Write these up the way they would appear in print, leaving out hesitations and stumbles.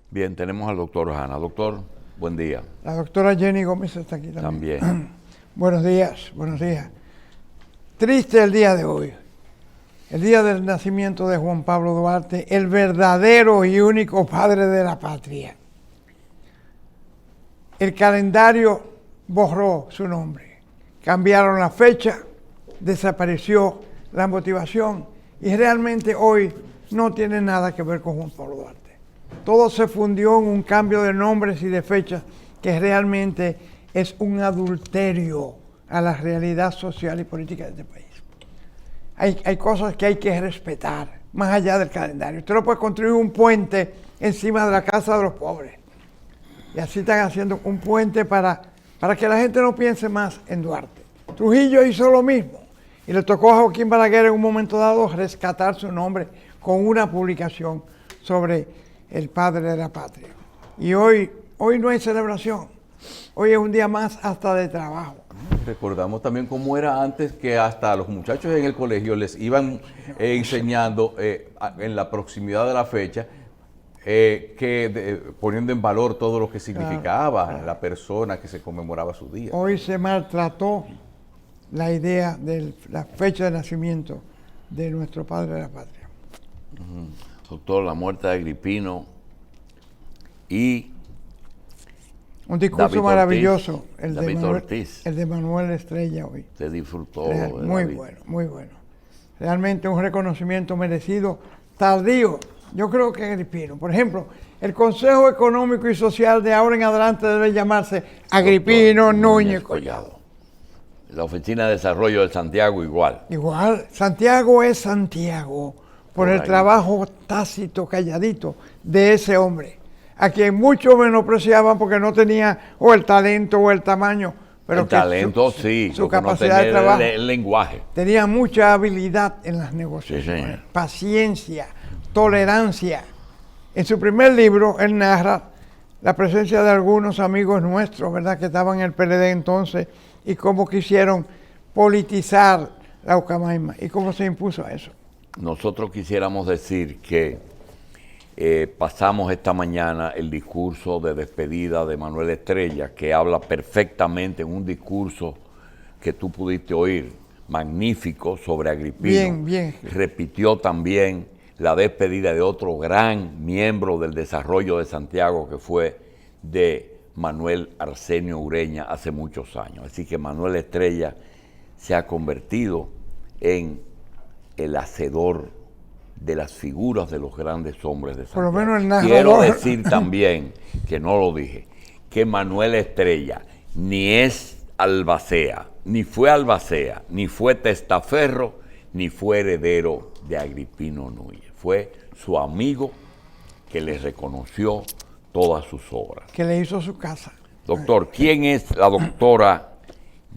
Bien, tenemos al doctor Hanna. Doctor, buen día. La doctora Jenny Gómez está aquí también. Buenos días, buenos días. Triste el día de hoy, el día del nacimiento de Juan Pablo Duarte, el verdadero y único padre de la patria. El calendario borró su nombre, cambiaron la fecha, desapareció la motivación y realmente hoy no tiene nada que ver con Juan Pablo Duarte. Todo se fundió en un cambio de nombres y de fechas que realmente es un adulterio a la realidad social y política de este país. Hay cosas que hay que respetar, más allá del calendario. Usted no puede construir un puente encima de la casa de los pobres. Y así están haciendo un puente para que la gente no piense más en Duarte. Trujillo hizo lo mismo. Y le tocó a Joaquín Balaguer en un momento dado rescatar su nombre con una publicación sobre el padre de la patria. Y hoy no hay celebración. Hoy es un día más hasta de trabajo. Recordamos también cómo era antes, que hasta a los muchachos en el colegio les iban enseñando en la proximidad de la fecha, poniendo en valor todo lo que significaba la persona que se conmemoraba su día. Hoy se maltrató la idea de la fecha de nacimiento de nuestro padre de la patria. Doctor, la muerte de Agripino y un discurso David maravilloso, Ortiz. El de Manuel Estrella hoy. Se disfrutó. Muy bueno, muy bueno. Realmente un reconocimiento merecido, tardío. Yo creo que Agripino. Por ejemplo, el Consejo Económico y Social de ahora en adelante debe llamarse Agripino Núñez Collado. La Oficina de Desarrollo de Santiago igual. Igual, Santiago es Santiago por el trabajo tácito, calladito de ese hombre, a quien muchos menospreciaban porque no tenía o el talento o el tamaño. Pero el talento sí, su capacidad de trabajo. El lenguaje. Tenía mucha habilidad en las negociaciones, sí, paciencia, tolerancia. En su primer libro, él narra la presencia de algunos amigos nuestros, ¿verdad?, que estaban en el PLD entonces, y cómo quisieron politizar la Ucamaima y cómo se impuso a eso. Nosotros quisiéramos decir que pasamos esta mañana el discurso de despedida de Manuel Estrella, que habla perfectamente en un discurso que tú pudiste oír, magnífico, sobre Agripino. Bien, bien. Repitió también la despedida de otro gran miembro del desarrollo de Santiago, que fue de Manuel Arsenio Ureña hace muchos años. Así que Manuel Estrella se ha convertido en el hacedor de las figuras de los grandes hombres de Santiago. Por lo menos el narrador. Quiero decir también, que no lo dije, que Manuel Estrella ni es albacea, ni fue albacea, ni fue testaferro, ni fue heredero de Agripino Núñez. Fue su amigo que le reconoció todas sus obras. Que le hizo su casa. Doctor, ¿quién es la doctora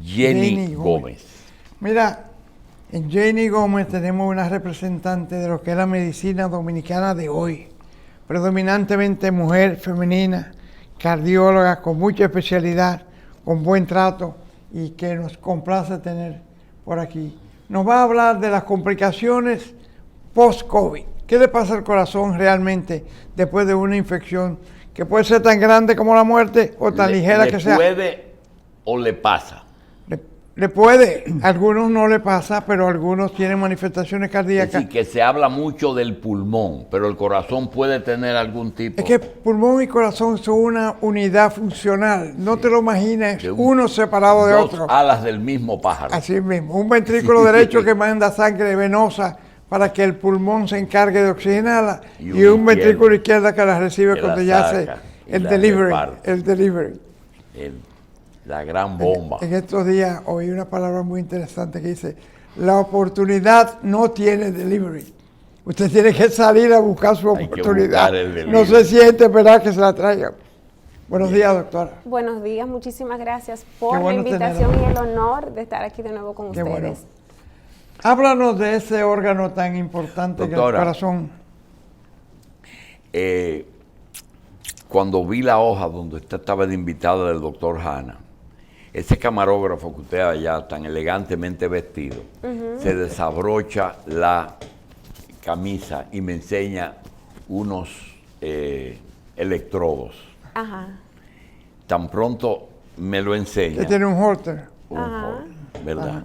Jenny Gómez? Mira, en Jenny Gómez tenemos una representante de lo que es la medicina dominicana de hoy. Predominantemente mujer, femenina, cardióloga, con mucha especialidad, con buen trato y que nos complace tener por aquí. Nos va a hablar de las complicaciones post-COVID. ¿Qué le pasa al corazón realmente después de una infección que puede ser tan grande como la muerte o tan ligera que sea? ¿Le puede o le pasa? Le puede, a algunos no le pasa, pero algunos tienen manifestaciones cardíacas. Es decir, que se habla mucho del pulmón, pero el corazón puede tener algún tipo. Es que pulmón y corazón son una unidad funcional. No te lo imagines, uno separado de otro. Dos alas del mismo pájaro. Así mismo. Un ventrículo derecho que manda sangre venosa para que el pulmón se encargue de oxigenarla y un ventrículo izquierdo que la recibe cuando ya hace el delivery. La gran bomba. En estos días oí una palabra muy interesante que dice: la oportunidad no tiene delivery. Usted tiene que salir a buscar su oportunidad. No se siente esperar que se la traigan. Buenos días, doctora. Buenos días, muchísimas gracias por la invitación y el honor de estar aquí de nuevo con ustedes. Bueno. Háblanos de ese órgano tan importante, doctora, que es el corazón. Cuando vi la hoja donde usted estaba de invitada del doctor Hanna, ese camarógrafo que usted allá tan elegantemente vestido, se desabrocha la camisa y me enseña unos electrodos. Ajá. Tan pronto me lo enseña. Que tiene un Holter. Ajá. ¿Verdad?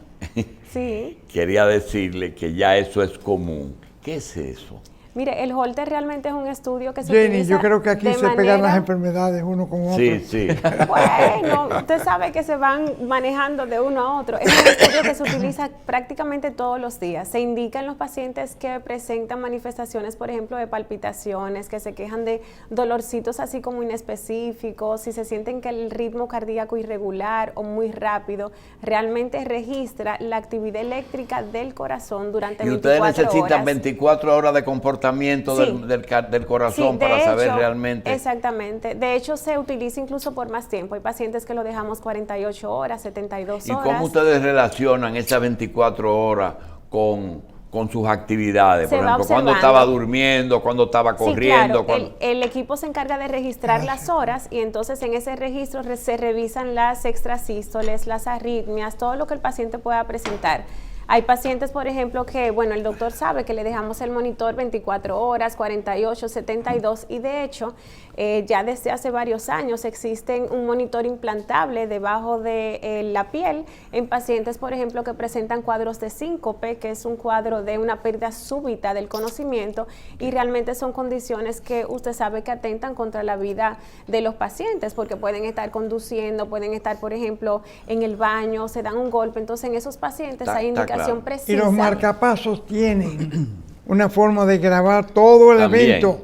Sí. Quería decirle que ya eso es común. ¿Qué es eso? Mire, el Holter realmente es un estudio que se Jenny, utiliza yo creo que aquí de se pegan las enfermedades uno con otro. Sí, sí. Bueno, usted sabe que se van manejando de uno a otro. Es un estudio que se utiliza prácticamente todos los días. Se indica en los pacientes que presentan manifestaciones, por ejemplo, de palpitaciones, que se quejan de dolorcitos así como inespecíficos, si se sienten que el ritmo cardíaco irregular o muy rápido, realmente registra la actividad eléctrica del corazón durante 24 horas. Y ustedes necesitan 24 horas de comportamiento Sí. del corazón Sí, para saber hecho, realmente. Exactamente. De hecho, se utiliza incluso por más tiempo. Hay pacientes que lo dejamos 48 horas, 72 ¿Y horas. cómo ustedes relacionan esas 24 horas con sus actividades? Se Por va ejemplo, cuando observando. estaba durmiendo, cuando estaba corriendo. Sí, claro. El equipo se encarga de registrar las horas y entonces en ese registro se revisan las extrasístoles, las arritmias, todo lo que el paciente pueda presentar. Hay pacientes, por ejemplo, que, bueno, el doctor sabe que le dejamos el monitor 24 horas, 48, 72 y de hecho, ya desde hace varios años existen un monitor implantable debajo de la piel en pacientes, por ejemplo, que presentan cuadros de síncope, que es un cuadro de una pérdida súbita del conocimiento y realmente son condiciones que usted sabe que atentan contra la vida de los pacientes porque pueden estar conduciendo, pueden estar, por ejemplo, en el baño, se dan un golpe, entonces en esos pacientes hay indicación precisa. Y los marcapasos tienen una forma de grabar todo el También. evento.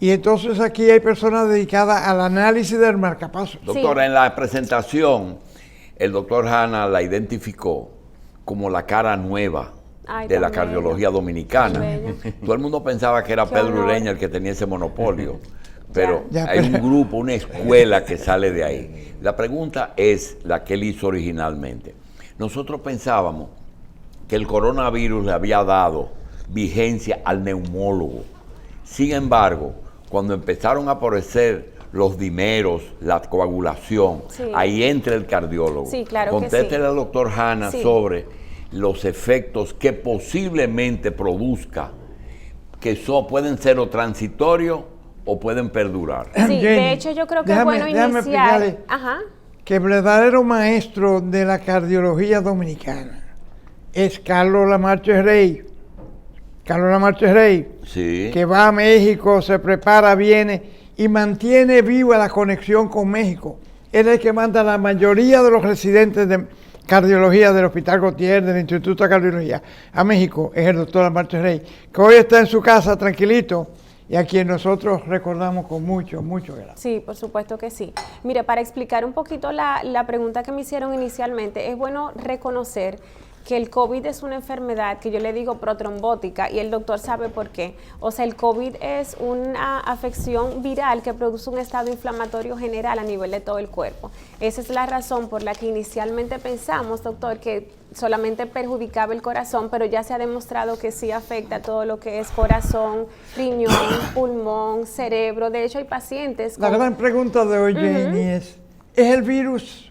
Y entonces aquí hay personas dedicadas al análisis del marcapaso. Doctora, en la presentación, el doctor Hanna la identificó como la cara nueva de la cardiología dominicana. Todo el mundo pensaba que era Pedro Ureña el que tenía ese monopolio, pero hay un grupo, una escuela que sale de ahí. La pregunta es la que él hizo originalmente. Nosotros pensábamos que el coronavirus le había dado vigencia al neumólogo. Sin embargo, cuando empezaron a aparecer los dimeros, la coagulación, ahí entra el cardiólogo. Sí, claro. Contéstele al doctor Hanna sobre los efectos que posiblemente produzca, que pueden ser o transitorios o pueden perdurar. Sí, Jenny, de hecho yo creo que es bueno iniciar. Que el verdadero maestro de la cardiología dominicana es Carlos Lamarche Rey. Carlos Lamarche Rey, Sí. que va a México, se prepara, viene y mantiene viva la conexión con México. Él es el que manda a la mayoría de los residentes de cardiología del Hospital Gautier, del Instituto de Cardiología, a México, es el doctor Lamarche Rey, que hoy está en su casa tranquilito y a quien nosotros recordamos con mucho, mucho grado. Sí, por supuesto que sí. Mire, para explicar un poquito la pregunta que me hicieron inicialmente, es bueno reconocer que el COVID es una enfermedad que yo le digo protrombótica y el doctor sabe por qué. O sea, el COVID es una afección viral que produce un estado inflamatorio general a nivel de todo el cuerpo. Esa es la razón por la que inicialmente pensamos, doctor, que solamente perjudicaba el corazón, pero ya se ha demostrado que sí afecta todo lo que es corazón, riñón, pulmón, cerebro. De hecho, hay pacientes La gran pregunta de hoy, Jenny, ¿es el virus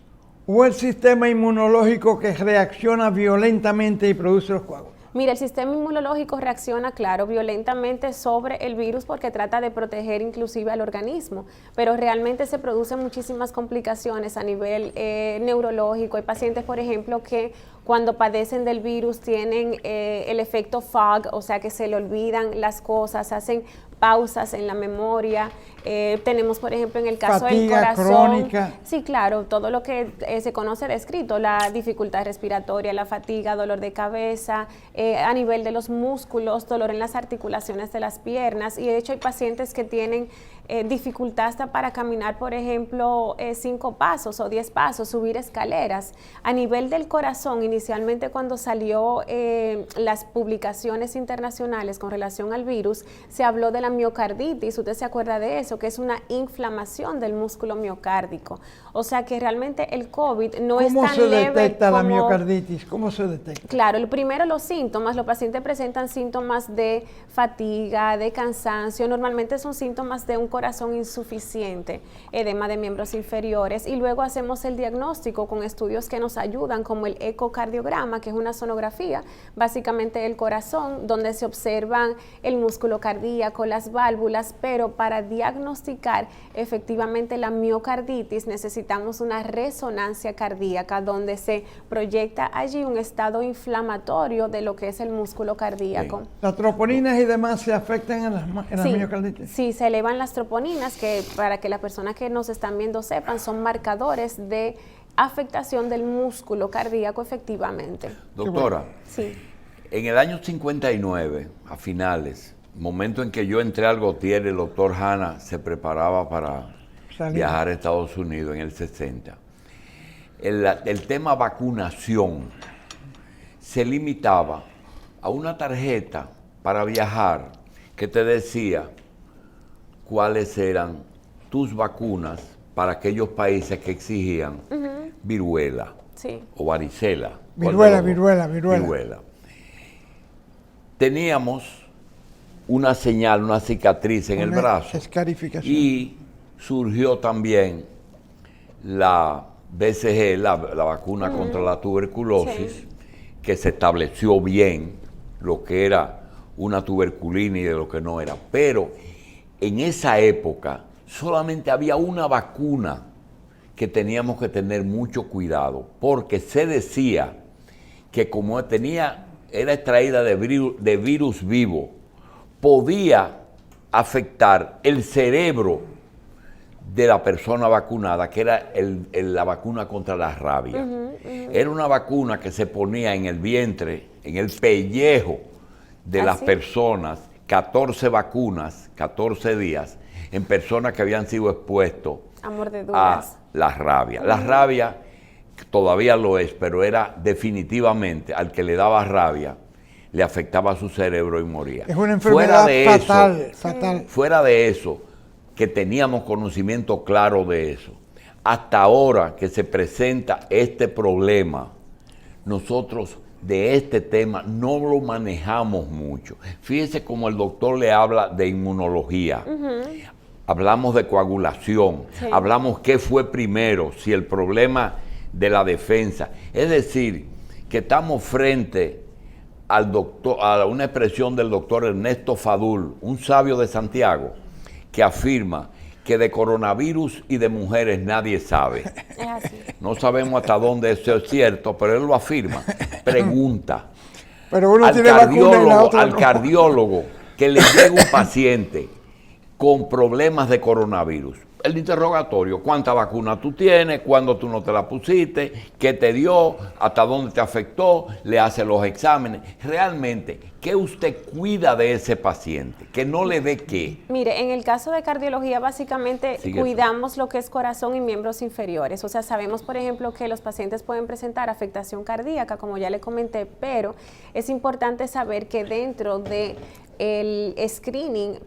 o el sistema inmunológico que reacciona violentamente y produce los coágulos? Mira, el sistema inmunológico reacciona, claro, violentamente sobre el virus porque trata de proteger inclusive al organismo, pero realmente se producen muchísimas complicaciones a nivel neurológico. Hay pacientes, por ejemplo, que cuando padecen del virus tienen el efecto fog, o sea que se le olvidan las cosas, hacen pausas en la memoria. Tenemos, por ejemplo, en el caso del corazón, crónica. Sí, claro, todo lo que se conoce descrito, la dificultad respiratoria, la fatiga, dolor de cabeza, a nivel de los músculos, dolor en las articulaciones de las piernas, y de hecho hay pacientes que tienen dificultad hasta para caminar, por ejemplo, 5 pasos o 10 pasos, subir escaleras. A nivel del corazón, inicialmente cuando salió las publicaciones internacionales con relación al virus, se habló de la miocarditis, usted se acuerda de eso, que es una inflamación del músculo miocárdico. O sea que realmente el COVID no es tan leve. ¿Cómo se detecta la miocarditis? ¿Cómo se detecta? Claro, primero los síntomas, los pacientes presentan síntomas de fatiga, de cansancio, normalmente son síntomas de un corazón insuficiente, edema de miembros inferiores, y luego hacemos el diagnóstico con estudios que nos ayudan, como el ecocardiograma electrocardiograma, que es una sonografía, básicamente el corazón, donde se observan el músculo cardíaco, las válvulas, pero para diagnosticar efectivamente la miocarditis necesitamos una resonancia cardíaca donde se proyecta allí un estado inflamatorio de lo que es el músculo cardíaco. ¿Las troponinas y demás se afectan en las miocarditis? Sí, se elevan las troponinas, que para que las personas que nos están viendo sepan, son marcadores de afectación del músculo cardíaco efectivamente. Doctora, sí. En el año 59, a finales, momento en que yo entré al Gautier, el doctor Hanna se preparaba para viajar a Estados Unidos en el 60. El tema vacunación se limitaba a una tarjeta para viajar que te decía cuáles eran tus vacunas para aquellos países que exigían viruela o varicela. Viruela. Teníamos una señal, una cicatriz en el brazo. Escarificación. Y surgió también la BCG, la vacuna contra la tuberculosis, que se estableció bien lo que era una tuberculina y de lo que no era. Pero en esa época solamente había una vacuna que teníamos que tener mucho cuidado, porque se decía que como era extraída de virus vivo, podía afectar el cerebro de la persona vacunada, que era la vacuna contra la rabia. Era una vacuna que se ponía en el vientre, en el pellejo de las personas, 14 vacunas, 14 días, en personas que habían sido expuestos a la rabia. La rabia todavía lo es, pero era definitivamente al que le daba rabia, le afectaba su cerebro y moría. Es una enfermedad fatal. Fuera de eso, que teníamos conocimiento claro de eso, hasta ahora que se presenta este problema, nosotros de este tema no lo manejamos mucho. Fíjese cómo el doctor le habla de inmunología. Hablamos de coagulación, hablamos qué fue primero, si el problema de la defensa. Es decir, que estamos frente al doctor, a una expresión del doctor Ernesto Fadul, un sabio de Santiago, que afirma que de coronavirus y de mujeres nadie sabe. Es así. No sabemos hasta dónde eso es cierto, pero él lo afirma. Pregunta pero uno al cardiólogo que le llega un paciente con problemas de coronavirus. El interrogatorio: ¿cuánta vacuna tú tienes? ¿Cuándo tú no te la pusiste? ¿Qué te dio? ¿Hasta dónde te afectó? Le hace los exámenes. Realmente, ¿qué usted cuida de ese paciente? ¿Que no le dé qué? Mire, en el caso de cardiología, básicamente cuidamos lo que es corazón y miembros inferiores. O sea, sabemos, por ejemplo, que los pacientes pueden presentar afectación cardíaca, como ya le comenté, pero es importante saber que dentro de el screening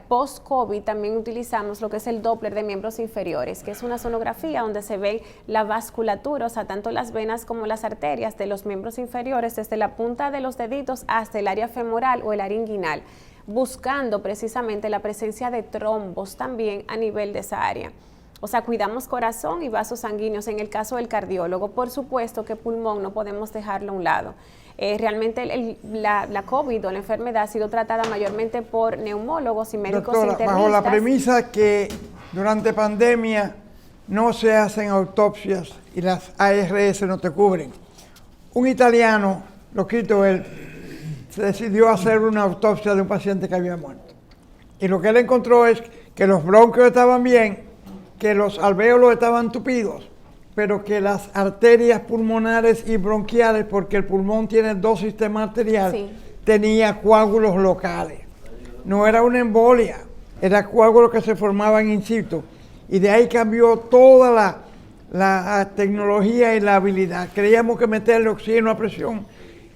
post-COVID también utilizamos lo que es el Doppler de miembros inferiores, que es una sonografía donde se ve la vasculatura, o sea, tanto las venas como las arterias de los miembros inferiores, desde la punta de los deditos hasta el área femoral o el área inguinal, buscando precisamente la presencia de trombos también a nivel de esa área. O sea, cuidamos corazón y vasos sanguíneos en el caso del cardiólogo. Por supuesto que pulmón no podemos dejarlo a un lado. Realmente la COVID o la enfermedad ha sido tratada mayormente por neumólogos y médicos internistas. Bajo la premisa que durante pandemia no se hacen autopsias y las ARS no te cubren. Un italiano, lo escrito él, se decidió hacer una autopsia de un paciente que había muerto. Y lo que él encontró es que los bronquios estaban bien, que los alvéolos estaban tupidos, pero que las arterias pulmonares y bronquiales, porque el pulmón tiene dos sistemas arteriales, tenía coágulos locales. No era una embolia, era coágulos que se formaban in situ. Y de ahí cambió toda la tecnología y la habilidad. Creíamos que meterle oxígeno a presión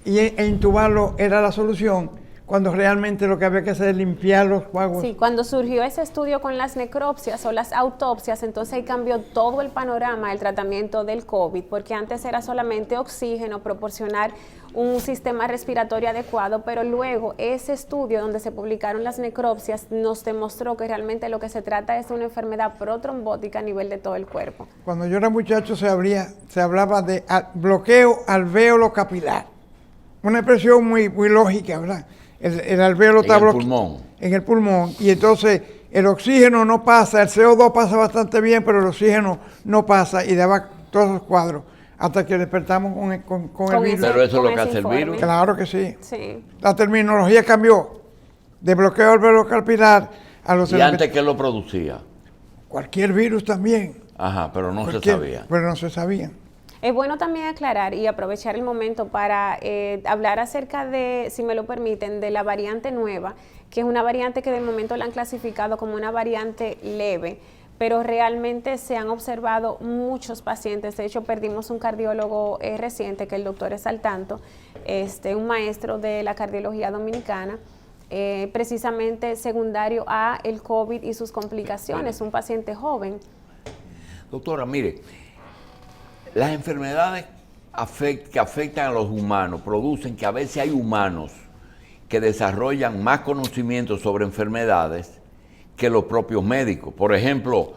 e intubarlo era la solución, cuando realmente lo que había que hacer es limpiar los coágulos. Sí, cuando surgió ese estudio con las necropsias o las autopsias, entonces ahí cambió todo el panorama del tratamiento del COVID, porque antes era solamente oxígeno, proporcionar un sistema respiratorio adecuado, pero luego ese estudio donde se publicaron las necropsias nos demostró que realmente lo que se trata es de una enfermedad protrombótica a nivel de todo el cuerpo. Cuando yo era muchacho se hablaba de bloqueo alvéolo capilar, una expresión muy lógica, ¿verdad? El alvéolo está bloqueado en el pulmón, y entonces el oxígeno no pasa, el CO2 pasa bastante bien, pero el oxígeno no pasa y daba todos los cuadros hasta que despertamos con el virus. Pero eso es lo que hace el virus. Claro que sí. Sí. La terminología cambió de bloqueo alvéolo capilar a los... ¿Y antes qué lo producía? Cualquier virus también. Ajá, pero no se sabía. Pero no se sabía. Es bueno también aclarar y aprovechar el momento para hablar acerca de, si me lo permiten, de la variante nueva, que es una variante que de momento la han clasificado como una variante leve, pero realmente se han observado muchos pacientes. De hecho, perdimos un cardiólogo reciente, que el doctor es al tanto, un maestro de la cardiología dominicana, precisamente secundario a el COVID y sus complicaciones, un paciente joven. Doctora, mire, las enfermedades que afectan a los humanos producen que a veces hay humanos que desarrollan más conocimiento sobre enfermedades que los propios médicos. Por ejemplo,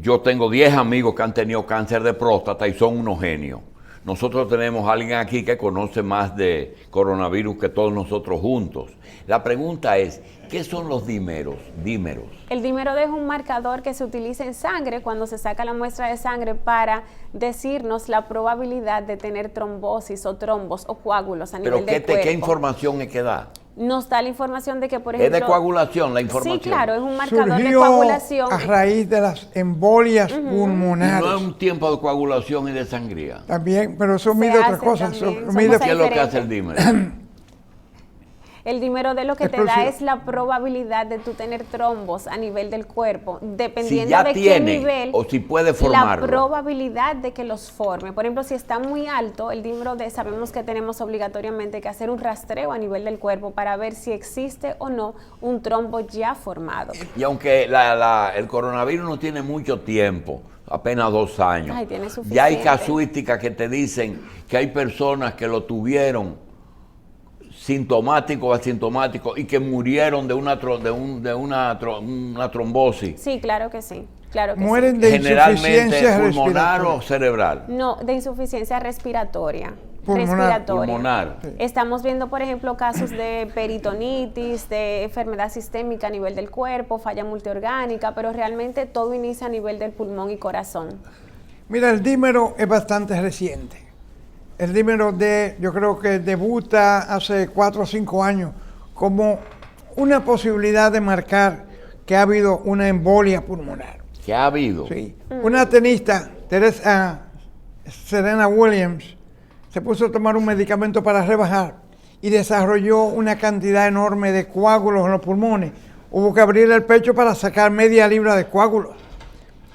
yo tengo 10 amigos que han tenido cáncer de próstata y son unos genios. Nosotros tenemos a alguien aquí que conoce más de coronavirus que todos nosotros juntos. La pregunta es, ¿qué son los dímeros? El dímero es un marcador que se utiliza en sangre cuando se saca la muestra de sangre para decirnos la probabilidad de tener trombosis o trombos o coágulos a nivel del cuerpo. ¿Qué información es que da? Nos da la información de que, por ejemplo... ¿Es de coagulación la información? Sí, claro, es un marcador Surgió de coagulación. a raíz de las embolias pulmonares. Y no es un tiempo de coagulación y de sangría. También, pero eso mide otras cosas. ¿Qué ¿Qué es lo que hace el dímero? El dímero de lo que te da es la probabilidad de tú tener trombos a nivel del cuerpo, dependiendo si ya de tiene, qué nivel o si puede formarlo. La probabilidad de que los forme. Por ejemplo, si está muy alto, el dímero sabemos que tenemos obligatoriamente que hacer un rastreo a nivel del cuerpo para ver si existe o no un trombo ya formado. Y aunque el coronavirus no tiene mucho tiempo, apenas 2 años, Ay, tiene suficiente. ya hay casuísticas que te dicen que hay personas que lo tuvieron sintomático o asintomático y que murieron de una trombosis. Sí, claro que sí. Claro que Mueren sí. de Generalmente insuficiencia pulmonar respiratoria. o cerebral. No, de insuficiencia respiratoria. Pulmonar. Pulmonar. Sí. Estamos viendo, por ejemplo, casos de peritonitis, de enfermedad sistémica a nivel del cuerpo, falla multiorgánica, pero realmente todo inicia a nivel del pulmón y corazón. Mira, el dímero es bastante reciente. El dímero yo creo que debuta hace 4 o 5 años como una posibilidad de marcar que ha habido una embolia pulmonar. ¿Qué ha habido? Sí. Una tenista, Serena Williams, se puso a tomar un medicamento para rebajar y desarrolló una cantidad enorme de coágulos en los pulmones. Hubo que abrir el pecho para sacar media libra de coágulos.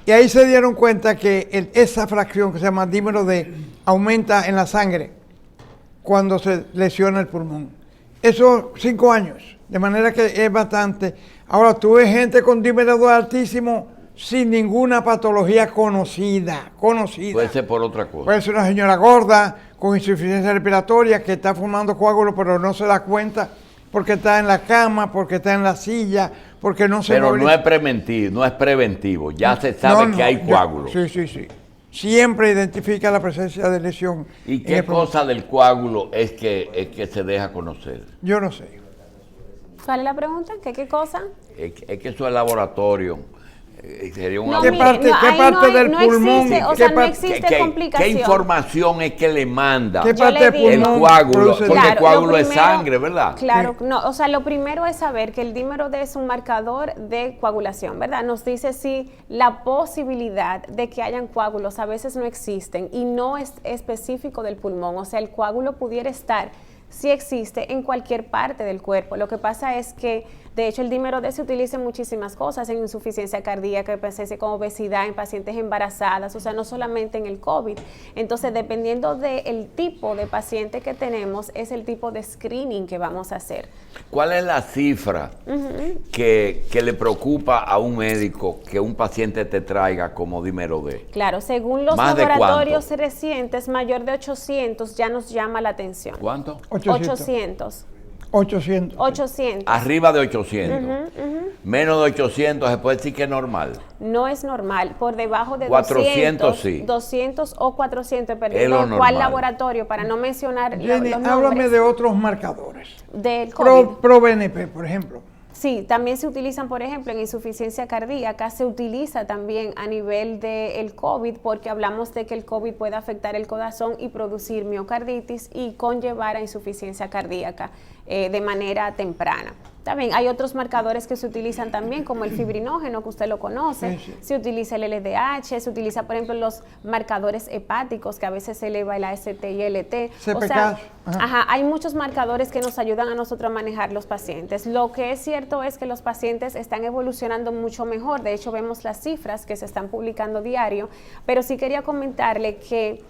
Y ahí se dieron cuenta que esa fracción que se llama dímero D aumenta en la sangre cuando se lesiona el pulmón. Eso 5 años, de manera que es bastante. Ahora tú ves gente con dímero D altísimo sin ninguna patología conocida. Puede ser por otra cosa. Puede ser una señora gorda con insuficiencia respiratoria que está formando coágulos pero no se da cuenta porque está en la cama, porque está en la silla, porque no se Pero moviliza. no es preventivo, ya se sabe que hay coágulos. Sí. Siempre identifica la presencia de lesión. ¿Y qué cosa del coágulo es que se deja conocer? Yo no sé. ¿Cuál es la pregunta? ¿Qué cosa? Es que eso es laboratorio. Sería un No, ¿Qué mire, parte, no, qué ahí parte no hay- del no pulmón? existe, o ¿Qué sea, no parte- existe complicación. ¿Qué información es que le manda ¿Qué Yo parte le del digo- el pulmón coágulo? produce Porque Claro, el coágulo lo es primero- sangre, ¿verdad? Claro, no, o sea, lo primero es saber que el dímero D es un marcador de coagulación, ¿verdad? Nos dice si la posibilidad de que hayan coágulos a veces no existen y no es específico del pulmón, o sea, el coágulo pudiera estar, sí existe en cualquier parte del cuerpo. Lo que pasa es que De hecho, el dímero D se utiliza en muchísimas cosas, en insuficiencia cardíaca, en pacientes con obesidad, en pacientes embarazadas, o sea, no solamente en el COVID. Entonces, dependiendo del tipo de paciente que tenemos, es el tipo de screening que vamos a hacer. ¿Cuál es la cifra que le preocupa a un médico que un paciente te traiga como dímero D? Claro, según los laboratorios recientes, mayor de 800 ya nos llama la atención. ¿Cuánto? 800. 800. 800. Arriba de 800. Menos de 800 se puede decir que es normal. No es normal. Por debajo de 400 sí. 200 o 400, Es dependiendo lo de cuál normal. laboratorio, para no mencionar Jenny, los háblame nombres de otros marcadores. del COVID. Pro BNP, por ejemplo. Sí, también se utilizan, por ejemplo, en insuficiencia cardíaca, se utiliza también a nivel del COVID, porque hablamos de que el COVID puede afectar el corazón y producir miocarditis y conllevar a insuficiencia cardíaca de manera temprana. También hay otros marcadores que se utilizan también, como el fibrinógeno, que usted lo conoce, Sí. se utiliza el LDH, se utiliza, por ejemplo, los marcadores hepáticos, que a veces se eleva el AST y el LT. O sea, hay muchos marcadores que nos ayudan a nosotros a manejar los pacientes. Lo que es cierto es que los pacientes están evolucionando mucho mejor. De hecho, vemos las cifras que se están publicando diario, pero sí quería comentarle que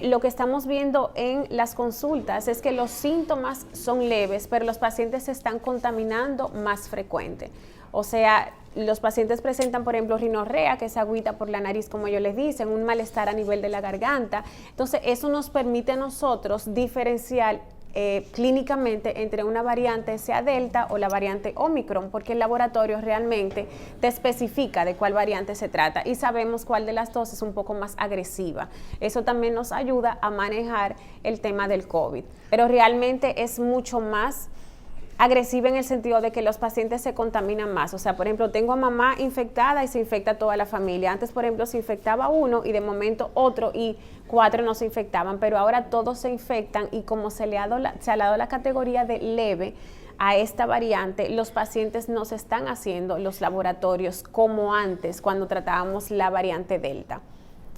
lo que estamos viendo en las consultas es que los síntomas son leves, pero los pacientes se están contaminando más frecuente. O sea, los pacientes presentan, por ejemplo, rinorrea, que es agüita por la nariz, como ellos les dicen, un malestar a nivel de la garganta. Entonces, eso nos permite a nosotros diferenciar clínicamente entre una variante sea Delta o la variante Omicron, porque el laboratorio realmente te especifica de cuál variante se trata y sabemos cuál de las dos es un poco más agresiva. Eso también nos ayuda a manejar el tema del COVID, pero realmente es mucho más agresiva en el sentido de que los pacientes se contaminan más. O sea, por ejemplo, tengo a mamá infectada y se infecta toda la familia. Antes, por ejemplo, se infectaba uno y de momento otro y 4 no se infectaban, pero ahora todos se infectan y como se le ha dado la categoría de leve a esta variante, los pacientes no se están haciendo los laboratorios como antes cuando tratábamos la variante Delta.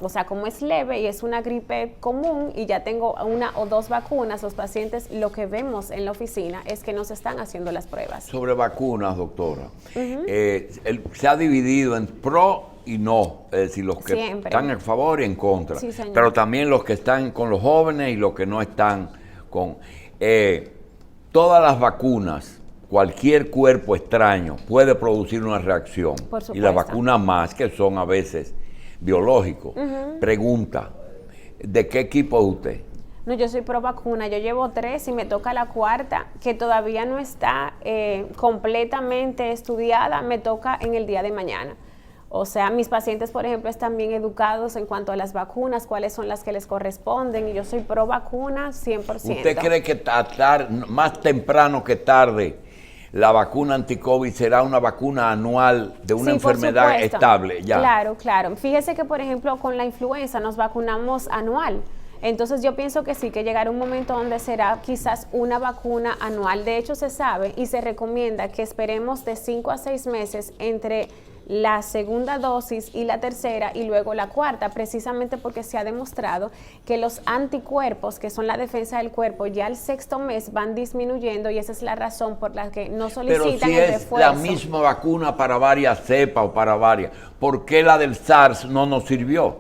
O sea, como es leve y es una gripe común y ya tengo 1 o 2 vacunas, los pacientes, lo que vemos en la oficina es que no se están haciendo las pruebas. Sobre vacunas, doctora, se ha dividido en pro y no, es decir, los que están a favor y en contra, sí, pero también los que están con los jóvenes y los que no están con... todas las vacunas, cualquier cuerpo extraño puede producir una reacción. Por supuesto. Y las vacunas más, que son a veces biológicos. Pregunta, ¿de qué equipo es usted? No, yo soy pro vacuna, yo llevo 3 y me toca la 4ª, que todavía no está completamente estudiada, me toca en el día de mañana. O sea, mis pacientes, por ejemplo, están bien educados en cuanto a las vacunas, cuáles son las que les corresponden, y yo soy pro vacuna 100%. ¿Usted cree que más temprano que tarde la vacuna anti-COVID será una vacuna anual de una enfermedad estable? Ya. Claro, claro. Fíjese que, por ejemplo, con la influenza nos vacunamos anual. Entonces yo pienso que sí, que llegará un momento donde será quizás una vacuna anual. De hecho, se sabe y se recomienda que esperemos de 5 a 6 meses entre la segunda dosis y la tercera y luego la 4ª, precisamente porque se ha demostrado que los anticuerpos, que son la defensa del cuerpo, ya al 6º mes van disminuyendo y esa es la razón por la que no solicitan Pero si el es refuerzo. la misma vacuna para varias cepas o para varias, ¿por qué la del SARS no nos sirvió?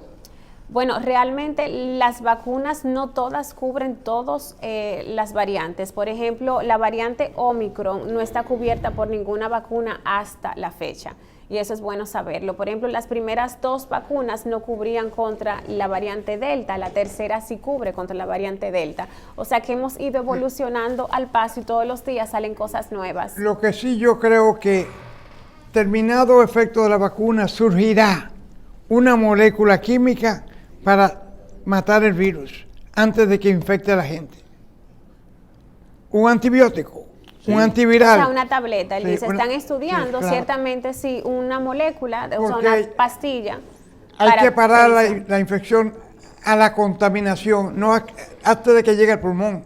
Bueno, realmente las vacunas no todas cubren todas las variantes. Por ejemplo, la variante Omicron no está cubierta por ninguna vacuna hasta la fecha. Y eso es bueno saberlo. Por ejemplo, las primeras 2 vacunas no cubrían contra la variante Delta, la tercera sí cubre contra la variante Delta. O sea que hemos ido evolucionando al paso y todos los días salen cosas nuevas. Lo que sí yo creo que terminado efecto de la vacuna surgirá una molécula química para matar el virus antes de que infecte a la gente. Un antibiótico. Sí. Un antiviral. O sea, una tableta. Él dice, están estudiando, sí, claro, ciertamente sí, una molécula, o sea, una pastilla. Hay que parar la infección a la contaminación, no antes de que llegue al pulmón.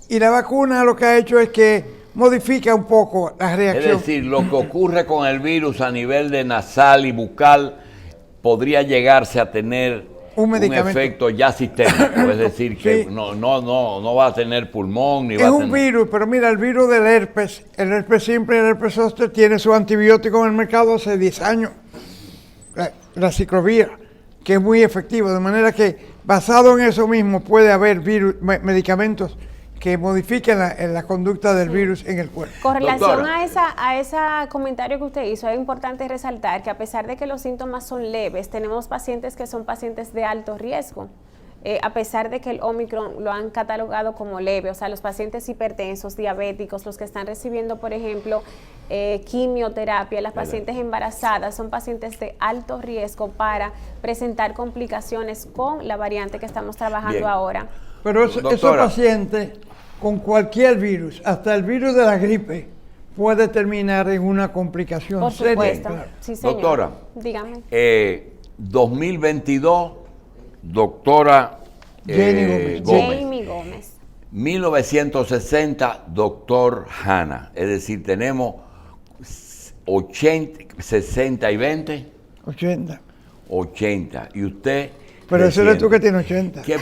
Y la vacuna lo que ha hecho es que modifica un poco la reacción. Es decir, lo que ocurre con el virus a nivel de nasal y bucal podría llegarse a tener un medicamento. efecto ya sistémico, es decir, que Sí. no va a tener pulmón ni Es va a un tener... virus, pero mira, el virus del herpes, el herpes simple y el herpes zóster tiene su antibiótico en el mercado hace 10 años, la ciclovir, que es muy efectivo, de manera que basado en eso mismo puede haber medicamentos que modifiquen la conducta del virus en el cuerpo. Con relación Doctora. a ese comentario que usted hizo, es importante resaltar que a pesar de que los síntomas son leves, tenemos pacientes que son pacientes de alto riesgo. A pesar de que el Omicron lo han catalogado como leve, o sea, los pacientes hipertensos, diabéticos, los que están recibiendo, por ejemplo, quimioterapia, las pacientes embarazadas, son pacientes de alto riesgo para presentar complicaciones con la variante que estamos trabajando Bien. ahora. Pero esos Doctora. pacientes con cualquier virus, hasta el virus de la gripe, puede terminar en una complicación Por seria. supuesto. Claro. Sí, señor. Doctora. Dígame. 2022, doctora Jenny Gómez. Jamie Gómez. 1960, doctor Hanna. Es decir, tenemos 80, 60 y 20, 80. 80. Y usted... Pero ese eres tú que reciente. tiene 80. ¿Qué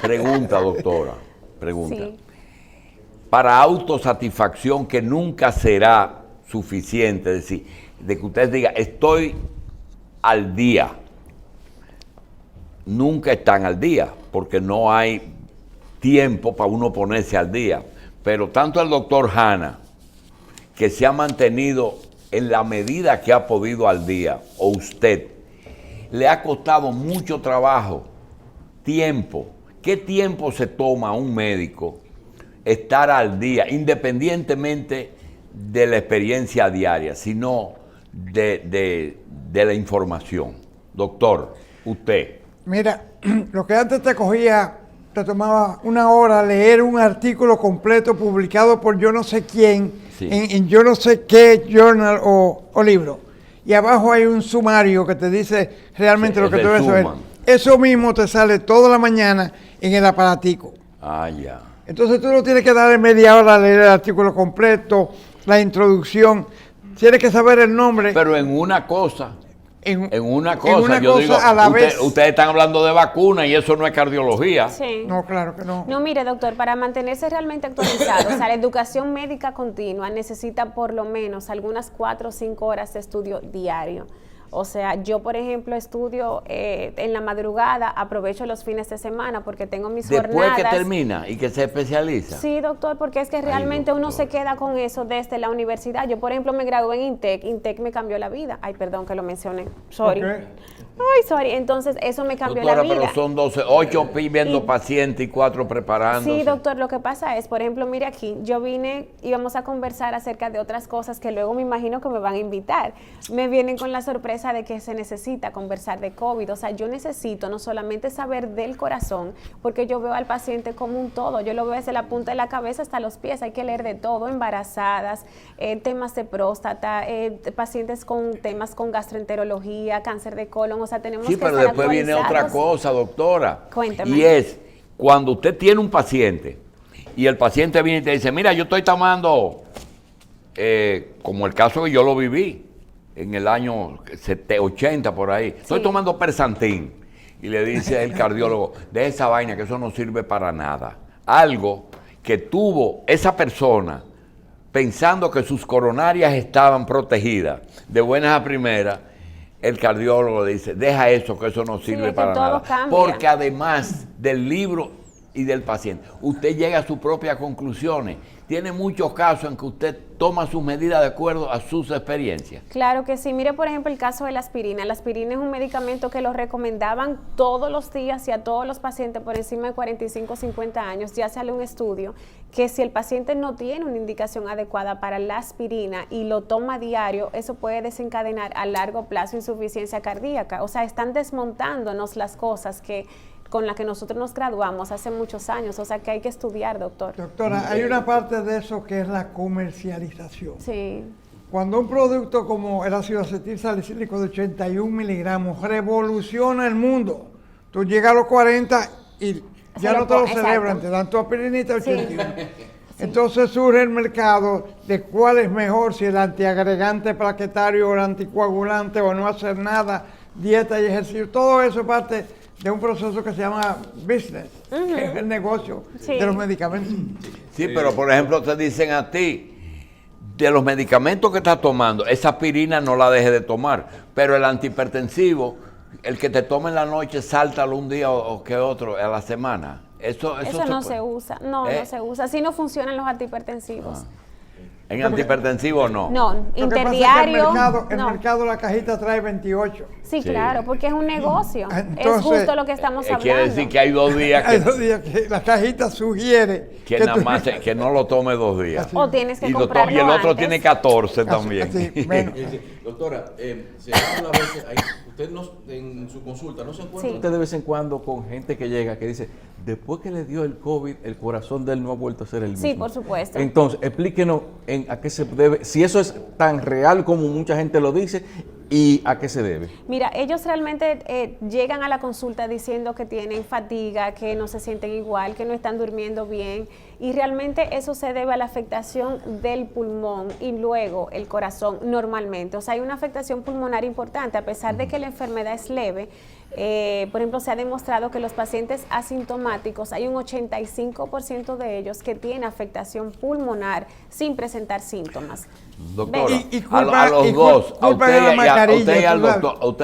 pregunta, doctora? Pregunta. Sí. Para autosatisfacción que nunca será suficiente, es decir, de que usted diga, estoy al día. Nunca están al día, porque no hay tiempo para uno ponerse al día. Pero tanto el doctor Hanna, que se ha mantenido en la medida que ha podido al día, o usted, le ha costado mucho trabajo, tiempo. ¿Qué tiempo se toma a un médico estar al día, independientemente de la experiencia diaria, sino de la información? Doctor, usted. Mira, lo que antes te tomaba una hora leer un artículo completo publicado por yo no sé quién, Sí. en yo no sé qué journal o libro. Y abajo hay un sumario que te dice realmente Sí, lo que es tú el debes saber. suman. Eso mismo te sale toda la mañana en el aparatico. Ah, ya. Entonces tú no tienes que darle media hora a leer el artículo completo, la introducción. Tienes que saber el nombre. Pero en una cosa, en yo digo, a la vez. ustedes están hablando de vacuna y eso no es cardiología. Sí. No, claro que no. No, mire, doctor, para mantenerse realmente actualizado, o sea, la educación médica continua necesita por lo menos algunas 4 o 5 horas de estudio diario. O sea, yo, por ejemplo, estudio en la madrugada, aprovecho los fines de semana porque tengo mis Después jornadas. que termina y que se especializa. Sí, doctor, porque es que realmente uno se queda con eso desde la universidad. Yo, por ejemplo, me gradué en INTEC. INTEC me cambió la vida. Ay, perdón que lo mencioné. Sorry. Ok. Ay, sorry. Entonces, eso me cambió Doctora, la vida. pero son 12, 8 viendo Y- pacientes y 4 preparándose. Sí, doctor, lo que pasa es, por ejemplo, mire aquí, yo vine y vamos a conversar acerca de otras cosas que luego me imagino que me van a invitar. Me vienen con la sorpresa de que se necesita conversar de COVID. O sea, yo necesito no solamente saber del corazón, porque yo veo al paciente como un todo. Yo lo veo desde la punta de la cabeza hasta los pies. Hay que leer de todo, embarazadas, temas de próstata, pacientes con temas con gastroenterología, cáncer de colon. O sea, tenemos Sí, que pero estar después viene otra actualizados. cosa, doctora. Cuéntame. Y es, cuando usted tiene un paciente y el paciente viene y te dice, mira, yo estoy tomando, como el caso que yo lo viví en el año 80 por ahí, estoy Sí. tomando Persantín. Y le dice el cardiólogo, de esa vaina que eso no sirve para nada. Algo que tuvo esa persona pensando que sus coronarias estaban protegidas de buenas a primeras, el cardiólogo le dice, deja eso, que eso no sirve es que para todo nada. cambia. Porque además del libro y del paciente, usted llega a sus propias conclusiones. Tiene muchos casos en que usted toma sus medidas de acuerdo a sus experiencias. Claro que sí. Mire, por ejemplo, el caso de la aspirina. La aspirina es un medicamento que lo recomendaban todos los días y a todos los pacientes por encima de 45 o 50 años. Ya sale un estudio que si el paciente no tiene una indicación adecuada para la aspirina y lo toma a diario, eso puede desencadenar a largo plazo insuficiencia cardíaca. O sea, están desmontándonos las cosas con las que nosotros nos graduamos hace muchos años. O sea, que hay que estudiar, doctor. Doctora, hay una parte de eso que es la comercialización. Sí. Cuando un producto como el ácido acetil salicílico de 81 miligramos revoluciona el mundo, tú llegas a los 40 y ya no te lo exacto. celebran, te dan tu aspirinita Sí. 81. Entonces surge el mercado de cuál es mejor, si el antiagregante plaquetario o el anticoagulante o no hacer nada, dieta y ejercicio. Todo eso es parte de un proceso que se llama business, que es el negocio Sí. de los medicamentos. Sí, pero por ejemplo te dicen a ti, de los medicamentos que estás tomando, esa aspirina no la dejes de tomar, pero el antihipertensivo, el que te toma en la noche, sáltalo un día o que otro a la semana. Eso no puede. se usa, no se usa. Así no funcionan los antihipertensivos. En antihipertensivo no. No, Lo que pasa es que interdiario. el no. mercado, la cajita trae 28. Sí, Sí. claro, porque es un negocio. Entonces, es justo lo que estamos hablando. Quiere decir que hay 2 días Hay que, 2 días que la cajita sugiere que nada más que no lo tome 2 días. Así. O tienes que Y, comprarlo y el otro antes. tiene 14 también. así, menos. Doctora, se habla a veces, usted en su consulta no se encuentra Sí. usted de vez en cuando con gente que llega que dice, después que le dio el COVID, el corazón de él no ha vuelto a ser el mismo. Sí, por supuesto. Entonces, explíquenos a qué se debe, si eso es tan real como mucha gente lo dice y a qué se debe. Mira, ellos realmente llegan a la consulta diciendo que tienen fatiga, que no se sienten igual, que no están durmiendo bien, y realmente eso se debe a la afectación del pulmón y luego el corazón normalmente. O sea, hay una afectación pulmonar importante, a pesar de que la enfermedad es leve. Por ejemplo, se ha demostrado que los pacientes asintomáticos, hay un 85% de ellos que tienen afectación pulmonar sin presentar síntomas. Doctora, Y a los dos, a culpan a la mascarilla,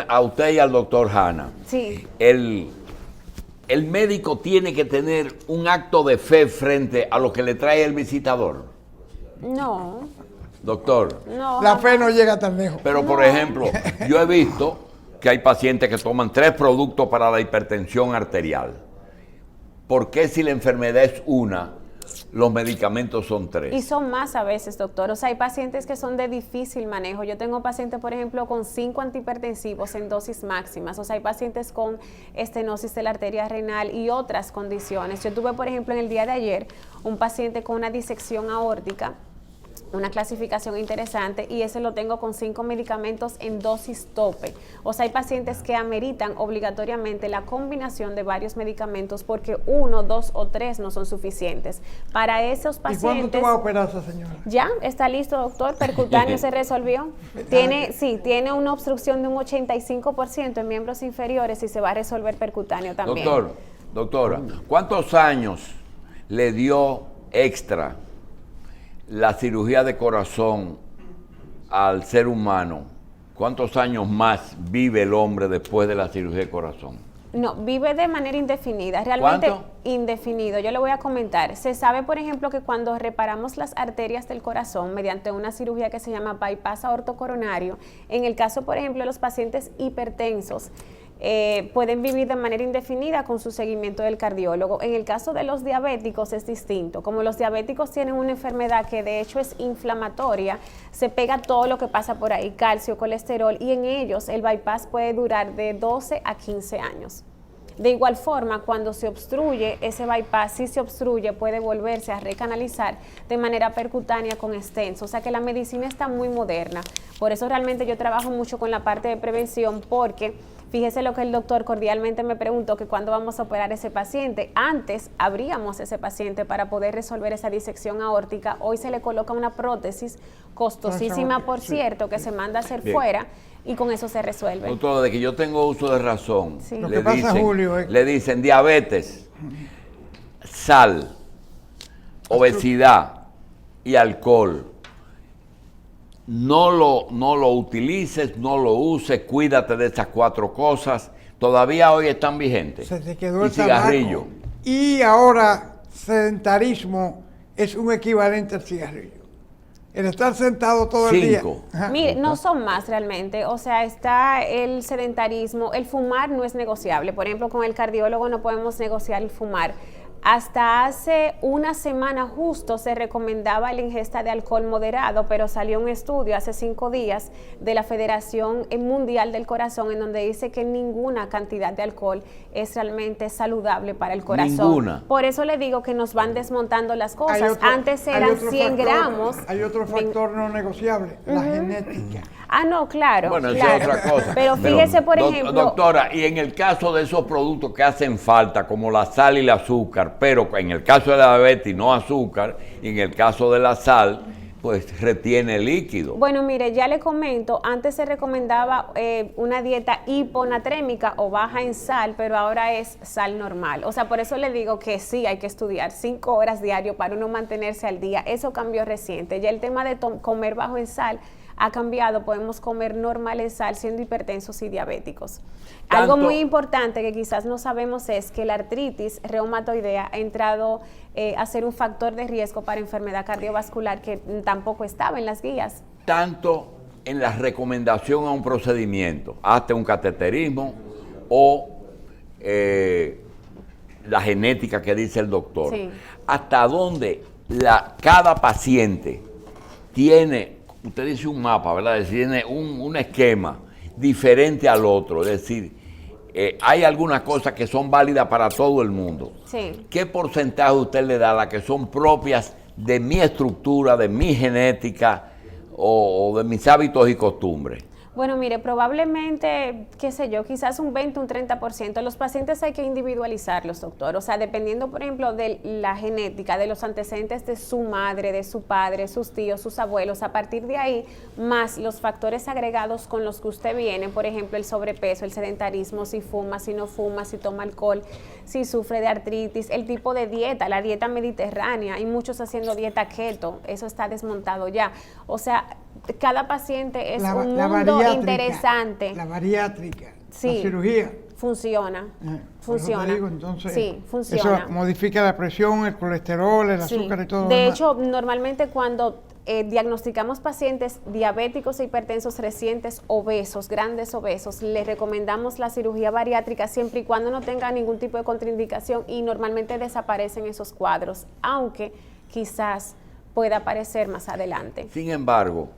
a usted y al doctor Hanna, Sí. el médico tiene que tener un acto de fe frente a lo que le trae el visitador. No, Doctor, no. La jamás. fe no llega tan lejos. pero por ejemplo, yo he visto que hay pacientes que toman 3 productos para la hipertensión arterial. ¿Por qué si la enfermedad es una, los medicamentos son 3? Y son más a veces, doctor. O sea, hay pacientes que son de difícil manejo. Yo tengo pacientes, por ejemplo, con 5 antihipertensivos en dosis máximas. O sea, hay pacientes con estenosis de la arteria renal y otras condiciones. Yo tuve, por ejemplo, en el día de ayer, un paciente con una disección aórtica, una clasificación interesante, y ese lo tengo con 5 medicamentos en dosis tope. O sea, hay pacientes que ameritan obligatoriamente la combinación de varios medicamentos porque 1, 2 o 3 no son suficientes. Para esos ¿Y pacientes... cuándo tú vas a operar a esa señora? Ya, está listo, doctor. Percutáneo se resolvió. Tiene una obstrucción de un 85% en miembros inferiores y se va a resolver percutáneo también. Doctora, ¿cuántos años le dio extra la cirugía de corazón al ser humano? ¿Cuántos años más vive el hombre después de la cirugía de corazón? No, vive de manera indefinida, realmente ¿Cuánto? indefinido. Yo le voy a comentar. Se sabe, por ejemplo, que cuando reparamos las arterias del corazón mediante una cirugía que se llama bypass aortocoronario, en el caso, por ejemplo, de los pacientes hipertensos, pueden vivir de manera indefinida con su seguimiento del cardiólogo. En el caso de los diabéticos es distinto. Como los diabéticos tienen una enfermedad que de hecho es inflamatoria, se pega todo lo que pasa por ahí, calcio, colesterol, y en ellos el bypass puede durar de 12 a 15 años. De igual forma, cuando se obstruye ese bypass, si se obstruye, puede volverse a recanalizar de manera percutánea con stents. O sea que la medicina está muy moderna. Por eso realmente yo trabajo mucho con la parte de prevención, porque fíjese lo que el doctor cordialmente me preguntó, que cuándo vamos a operar ese paciente. Antes abríamos ese paciente para poder resolver esa disección aórtica. Hoy se le coloca una prótesis costosísima, por cierto, que se manda a hacer Bien. fuera, y con eso se resuelve. Doctor, desde que yo tengo uso de razón, Sí. Lo que pasa, Julio, es- le dicen diabetes, sal, obesidad y alcohol. No lo utilices, no lo uses, cuídate de esas 4 cosas. Todavía hoy están vigentes. Se te quedó Y el tabaco. cigarrillo. Y ahora, sedentarismo es un equivalente al cigarrillo. El estar sentado todo el día. 5. Ajá. Mire, no son más realmente, o sea, está el sedentarismo, el fumar no es negociable. Por ejemplo, con el cardiólogo no podemos negociar el fumar. Hasta hace una semana justo se recomendaba la ingesta de alcohol moderado, pero salió un estudio hace 5 días de la Federación Mundial del Corazón en donde dice que ninguna cantidad de alcohol es realmente saludable para el corazón. Ninguna. Por eso le digo que nos van desmontando las Hay cosas. otro- Antes hay eran otro 100 factor- gramos. Hay otro factor no negociable, la genética. Ah, no, claro. Bueno, eso claro. es otra cosa. Pero fíjese, por doc- ejemplo, Doctora, y en el caso de esos productos que hacen falta, como la sal y el azúcar, pero en el caso de la diabetes no azúcar, y en el caso de la sal, pues retiene líquido. Bueno, mire, ya le comento, antes se recomendaba una dieta hiponatrémica o baja en sal, pero ahora es sal normal. O sea, por eso le digo que sí, hay que estudiar 5 horas diario para uno mantenerse al día. Eso cambió reciente. Ya el tema de comer bajo en sal ha cambiado, podemos comer normal en sal siendo hipertensos y diabéticos. Algo muy importante que quizás no sabemos es que la artritis reumatoidea ha entrado a ser un factor de riesgo para enfermedad cardiovascular que tampoco estaba en las guías. Tanto en la recomendación a un procedimiento, hasta un cateterismo o la genética que dice el doctor, Sí. hasta dónde cada paciente tiene, usted dice un mapa, ¿verdad? Es decir, tiene un esquema diferente al otro, es decir, hay algunas cosas que son válidas para todo el mundo. Sí. ¿Qué porcentaje usted le da a las que son propias de mi estructura, de mi genética o de mis hábitos y costumbres? Bueno, mire, probablemente, qué sé yo, quizás un 20, un 30%. Los pacientes hay que individualizarlos, doctor. O sea, dependiendo, por ejemplo, de la genética, de los antecedentes de su madre, de su padre, sus tíos, sus abuelos, a partir de ahí, más los factores agregados con los que usted viene, por ejemplo, el sobrepeso, el sedentarismo, si fuma, si no fuma, si toma alcohol, si sufre de artritis, el tipo de dieta, la dieta mediterránea, hay muchos haciendo dieta keto, eso está desmontado ya. O sea, cada paciente es un mundo interesante. La bariátrica, Sí. la cirugía. Funciona, funciona. Digo, entonces, sí, funciona. Eso modifica la presión, el colesterol, el Sí. azúcar y todo. De lo demás. hecho, normalmente cuando diagnosticamos pacientes diabéticos e hipertensos recientes, obesos, grandes obesos, les recomendamos la cirugía bariátrica siempre y cuando no tenga ningún tipo de contraindicación y normalmente desaparecen esos cuadros, aunque quizás pueda aparecer más adelante. Sin embargo,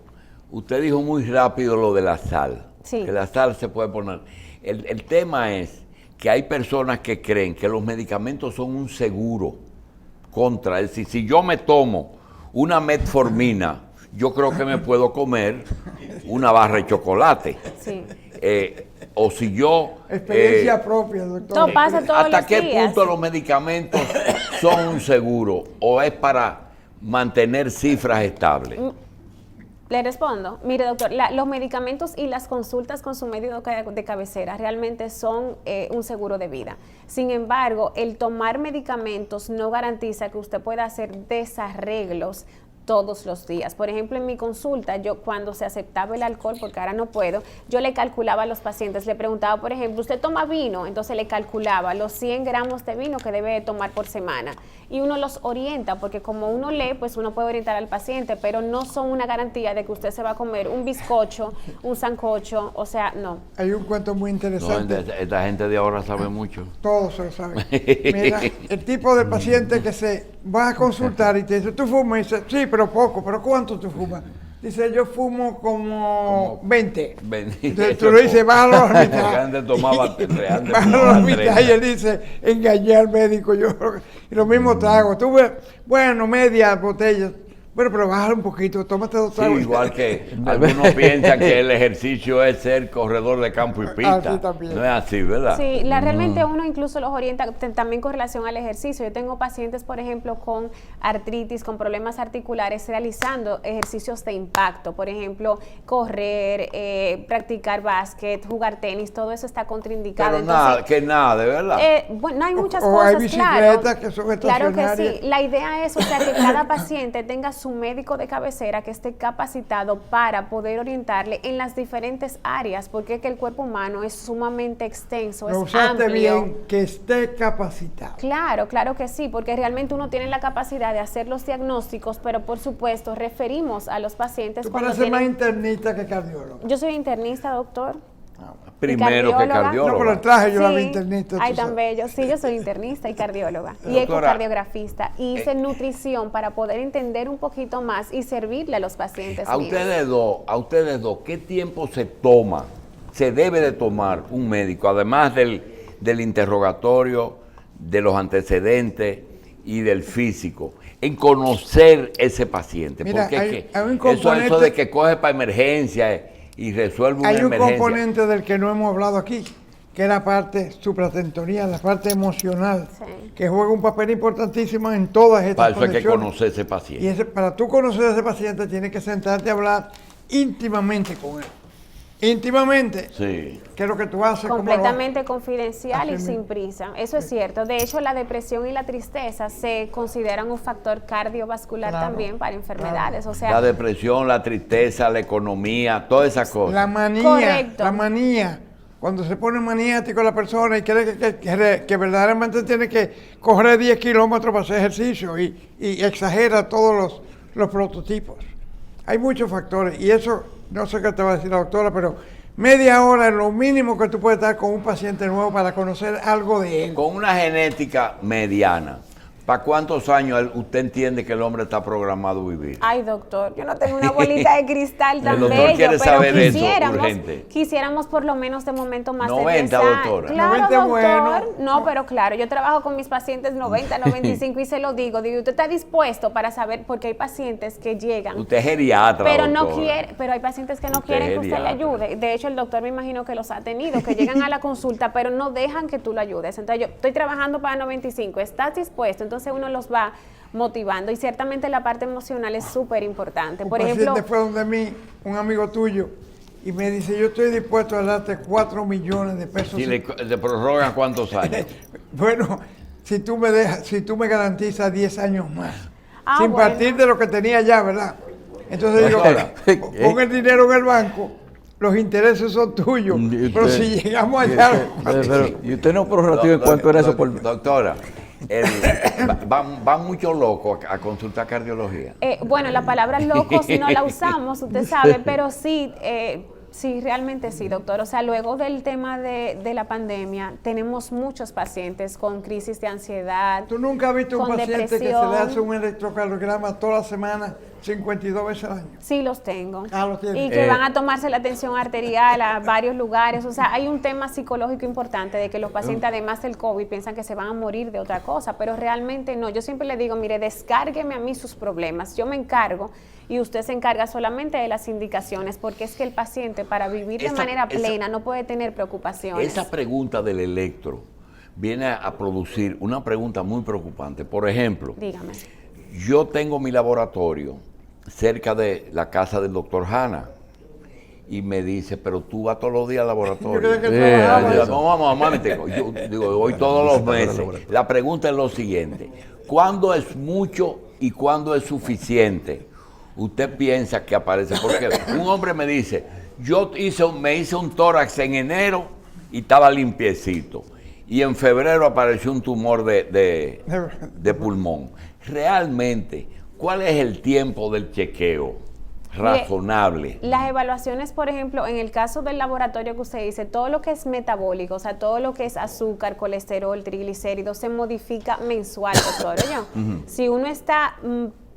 usted dijo muy rápido lo de la sal, Sí. que la sal se puede poner. El tema es que hay personas que creen que los medicamentos son un seguro contra, es decir, si yo me tomo una metformina, yo creo que me puedo comer una barra de chocolate. Sí. O si yo... Experiencia propia, doctor. Todo pasa todos ¿Hasta los qué días. punto los medicamentos son un seguro o es para mantener cifras estables? Le respondo. Mire, doctor, los medicamentos y las consultas con su médico de cabecera realmente son un seguro de vida. Sin embargo, el tomar medicamentos no garantiza que usted pueda hacer desarreglos todos los días. Por ejemplo, en mi consulta, yo cuando se aceptaba el alcohol, porque ahora no puedo, yo le calculaba a los pacientes, le preguntaba, por ejemplo, ¿usted toma vino? Entonces le calculaba los 100 gramos de vino que debe tomar por semana. Y uno los orienta, porque como uno lee, pues uno puede orientar al paciente, pero no son una garantía de que usted se va a comer un bizcocho, un sancocho, o sea, no. Hay un cuento muy No, interesante. esta gente de ahora sabe mucho. Todos se lo saben. Mira, el tipo de paciente que se va a consultar y te dice, ¿tú fumas? Y dice, sí, pero poco. ¿Pero cuánto tú fumas? Dice, yo fumo como 20. Entonces tú le dices, bájalo a la mitad. Antes tomaba, antes Bájalo a la tomaba mitad 30. y él dice, engañé al médico. Yo, y lo mismo trago. Tú ves, bueno, media botella. Bueno, pero bájalo un poquito, tómate 2 Sí, tragos. igual que algunos piensan que el ejercicio es ser corredor de campo y pista. sí, también. No es así, ¿verdad? Sí, realmente uno incluso los orienta también con relación al ejercicio. Yo tengo pacientes, por ejemplo, con artritis, con problemas articulares, realizando ejercicios de impacto. Por ejemplo, correr, practicar básquet, jugar tenis, todo eso está contraindicado. Pero nada, que nada, de verdad. Bueno, hay muchas O cosas, hay bicicletas claro. que son Claro que estacionarias. sí. La idea es, o sea, que cada paciente tenga su médico de cabecera que esté capacitado para poder orientarle en las diferentes áreas, porque es que el cuerpo humano es sumamente extenso, Lo es usaste amplio. bien, que esté capacitado. Claro, claro que sí, porque realmente uno tiene la capacidad de hacer los diagnósticos, pero por supuesto referimos a los pacientes Tú cuando pareces más tienen... internista que cardiólogo. Yo soy internista, doctor. Primero que cardióloga. cardiólogo. No, por el traje yo la vi Sí, internista. ay, tú tan sabes. bello. Sí, yo soy internista y cardióloga y Doctora, ecocardiografista. Y hice nutrición para poder entender un poquito más y servirle a los pacientes A míos. ustedes dos, ¿qué tiempo se debe de tomar un médico, además del interrogatorio, de los antecedentes y del físico, en conocer ese paciente? Mira, Porque hay es que un eso componente- de que coge para emergencia y resuelve una Hay un emergencia. componente del que no hemos hablado aquí, que es la parte supratentorial, la parte emocional, Sí. que juega un papel importantísimo en todas estas Para eso hay que condiciones. conocer ese paciente. Y para tú conocer a ese paciente tienes que sentarte a hablar íntimamente con él. Íntimamente. Sí. ¿Qué es lo que tú haces? ¿Cómo lo haces? Completamente confidencial y Así sin mismo. prisa. Eso es cierto. De hecho, la depresión y la tristeza se consideran un factor cardiovascular Claro, también para enfermedades. O La sea, depresión, la tristeza, la economía, todas esas cosas. La manía, Correcto. la manía. Cuando se pone maniático la persona y cree que verdaderamente tiene que correr 10 kilómetros para hacer ejercicio y exagera todos los prototipos. Hay muchos factores y eso, no sé qué te va a decir la doctora, pero media hora es lo mínimo que tú puedes estar con un paciente nuevo para conocer algo de él. Con una genética mediana, ¿para cuántos años usted entiende que el hombre está programado a vivir? ay, doctor, yo no tengo una bolita de cristal tan El doctor bello, quiere pero saber eso, quisiéramos, urgente. quisiéramos por lo menos de momento más 90, de 10 años. doctora. Claro, 90 doctor. bueno. No, pero claro, yo trabajo con mis pacientes 90, 95 y se lo digo, ¿usted está dispuesto para saber? Porque hay pacientes que llegan, Usted es geriatra, pero no doctora. quiere, pero hay pacientes que no Usted quieren es que usted le geriatra. ayude. De hecho, el doctor me imagino que los ha tenido, que llegan a la consulta, pero no dejan que tú lo ayudes. Entonces, yo estoy trabajando para 95, ¿estás dispuesto? Entonces uno los va motivando y ciertamente la parte emocional es súper importante. Un Por ejemplo, paciente fue donde mí, un amigo tuyo, y me dice, yo estoy dispuesto a darte 4 millones de pesos. Si le prorrogan cuántos años. Bueno, si tú me garantizas 10 años más, Ah, sin bueno. partir de lo que tenía ya, ¿verdad? Entonces digo, Doctora. pon el dinero en el banco, los intereses son tuyos, Y pero usted- si llegamos allá... y usted no prorratió en cuánto era eso por... Doctora, van muchos locos a consultar cardiología. bueno, la palabra loco si no la usamos, usted sabe, pero sí, sí, realmente sí, doctor. O sea, luego del tema de la pandemia, tenemos muchos pacientes con crisis de ansiedad. ¿Tú nunca has visto un con paciente que se le depresión. hace un electrocardiograma toda la semana, 52 veces al año? Sí, los tengo. Ah, los tiene. Y que van a tomarse la tensión arterial a varios lugares. O sea, hay un tema psicológico importante de que los pacientes, además del COVID, piensan que se van a morir de otra cosa, pero realmente no. Yo siempre le digo, mire, descárgueme a mí sus problemas. Yo me encargo y usted se encarga solamente de las indicaciones, porque es que el paciente, para vivir de manera plena, no puede tener preocupaciones. Esa pregunta del electro viene a producir una pregunta muy preocupante. Por ejemplo, Dígame. yo tengo mi laboratorio cerca de la casa del doctor Hanna y me dice, pero tú vas todos los días al laboratorio. Yo creo que trabajaba Yo, eso. no, vamos, yo digo, voy todos los meses. La pregunta es lo siguiente, ¿cuándo es mucho y cuándo es suficiente? Usted piensa que aparece, porque un hombre me dice, me hice un tórax en enero y estaba limpiecito. Y en febrero apareció un tumor de pulmón. Realmente, ¿cuál es el tiempo del chequeo razonable? Las evaluaciones, por ejemplo, en el caso del laboratorio que usted dice, todo lo que es metabólico, o sea, todo lo que es azúcar, colesterol, triglicéridos, se modifica mensual, doctor. Oye, si uno está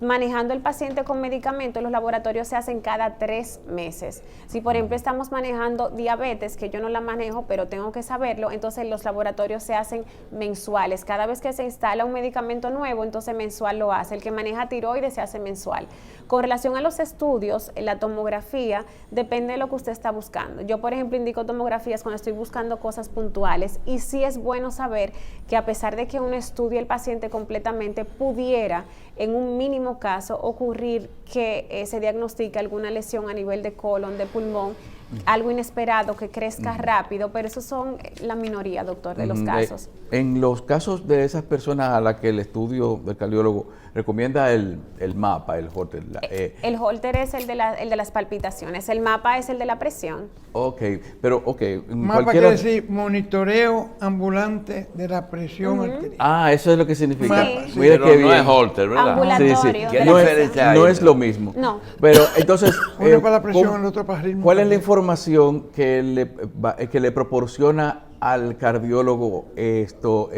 manejando el paciente con medicamentos, los laboratorios se hacen cada 3 meses. Si, por ejemplo, estamos manejando diabetes, que yo no la manejo, pero tengo que saberlo, entonces los laboratorios se hacen mensuales. Cada vez que se instala un medicamento nuevo, entonces mensual lo hace. El que maneja tiroides se hace mensual. Con relación a los estudios, la tomografía depende de lo que usted está buscando. Yo, por ejemplo, indico tomografías cuando estoy buscando cosas puntuales, y sí es bueno saber que a pesar de que uno estudie el paciente completamente, pudiera en un mínimo caso ocurrir que se diagnostique alguna lesión a nivel de colon, de pulmón, algo inesperado que crezca rápido, pero esos son la minoría, doctor, de los casos. En los casos de esas personas a las que el estudio del cardiólogo recomienda el mapa, el Holter. El Holter es el de las palpitaciones, el mapa es el de la presión. Ok, pero en Mapa cualquiera... quiere decir monitoreo ambulante de la presión arterial. Ah, eso es lo que significa. Sí. Mira Pero qué no bien. es Holter, ¿verdad? Ambulatorio. Sí, sí. ¿Qué No diferencia hay? no es lo mismo. No. Pero entonces, Uno para la presión, ¿cómo- el otro para el ritmo ¿cuál es la cardíaco? información que le proporciona al cardiólogo esto?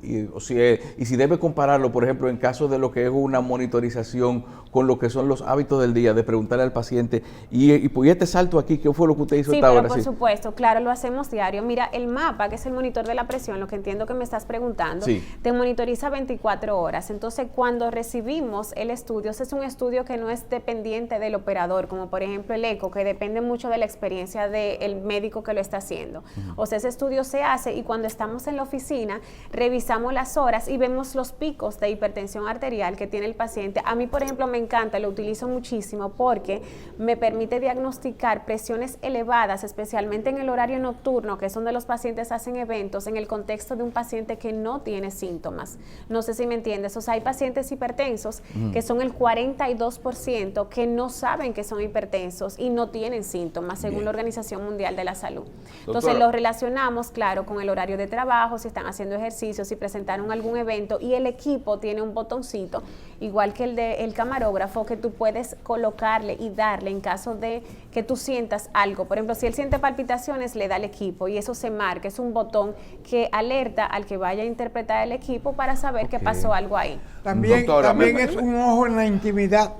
Y si debe compararlo, por ejemplo, en caso de lo que es una monitorización con lo que son los hábitos del día, de preguntarle al paciente, y este salto aquí, ¿qué fue lo que usted hizo Sí, hasta pero ahora? por Sí. supuesto, claro, lo hacemos diario. Mira, el mapa, que es el monitor de la presión, lo que entiendo que me estás preguntando, Sí. te monitoriza 24 horas. Entonces, cuando recibimos el estudio, ese es un estudio que no es dependiente del operador, como por ejemplo el eco, que depende mucho de la experiencia del médico que lo está haciendo. O sea, ese estudio estudio se hace y cuando estamos en la oficina revisamos las horas y vemos los picos de hipertensión arterial que tiene el paciente. A mí, por ejemplo, me encanta, lo utilizo muchísimo porque me permite diagnosticar presiones elevadas, especialmente en el horario nocturno, que es donde los pacientes hacen eventos, en el contexto de un paciente que no tiene síntomas. No sé si me entiendes. O sea, hay pacientes hipertensos que son el 42% que no saben que son hipertensos y no tienen síntomas, según la Organización Mundial de la Salud. Entonces, lo relacionamos, claro, con el horario de trabajo, si están haciendo ejercicio, si presentaron algún evento, y el equipo tiene un botoncito, igual que el camarógrafo, que tú puedes colocarle y darle en caso de que tú sientas algo. Por ejemplo, si él siente palpitaciones, le da al equipo y eso se marca, es un botón que alerta al que vaya a interpretar el equipo para saber que pasó algo ahí. También, Doctora, también es un ojo en la intimidad.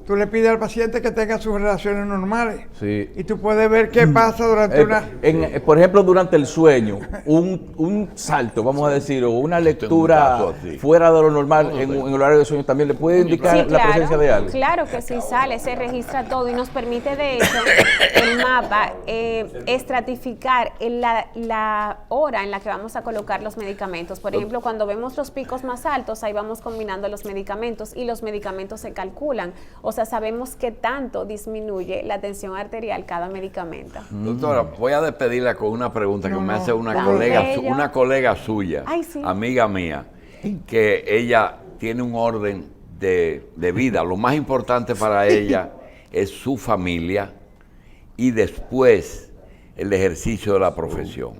Tú le pides al paciente que tenga sus relaciones normales. Sí. Y tú puedes ver qué pasa durante una... Por ejemplo, durante el sueño, un salto, vamos a decir, o una lectura fuera de lo normal en el horario de sueño también le puede indicar Sí, la presencia de algo. Claro que sí sale, se registra todo y nos permite, de hecho, el mapa estratificar la hora en la que vamos a colocar los medicamentos. Por ejemplo, cuando vemos los picos más altos, ahí vamos combinando los medicamentos y los medicamentos se calculan. O sea, sabemos qué tanto disminuye la tensión arterial cada medicamento. Doctora, voy a despedirla con una pregunta que No, me no. hace una Tan colega, bello. una colega suya, Ay, sí. amiga mía, que ella tiene un orden de vida. Lo más importante para ella es su familia y después el ejercicio de la profesión.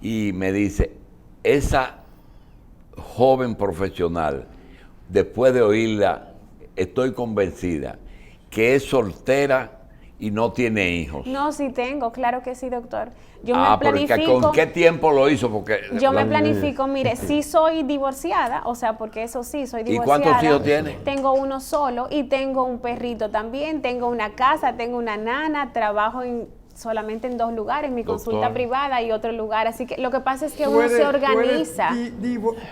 Y me dice, esa joven profesional, después de oírla, estoy convencida que es soltera y no tiene hijos. No, sí tengo, claro que sí, doctor. Yo Pero me planifico. ¿con qué tiempo lo hizo? Porque Yo me planifico, mire, sí soy divorciada, o sea, porque eso sí, soy ¿Y divorciada. cuántos hijos tiene? Tengo uno solo y tengo un perrito también, tengo una casa, tengo una nana, trabajo solamente en 2 lugares, mi consulta Doctora. privada y otro lugar, así que lo que pasa es que Tú uno eres- se organiza.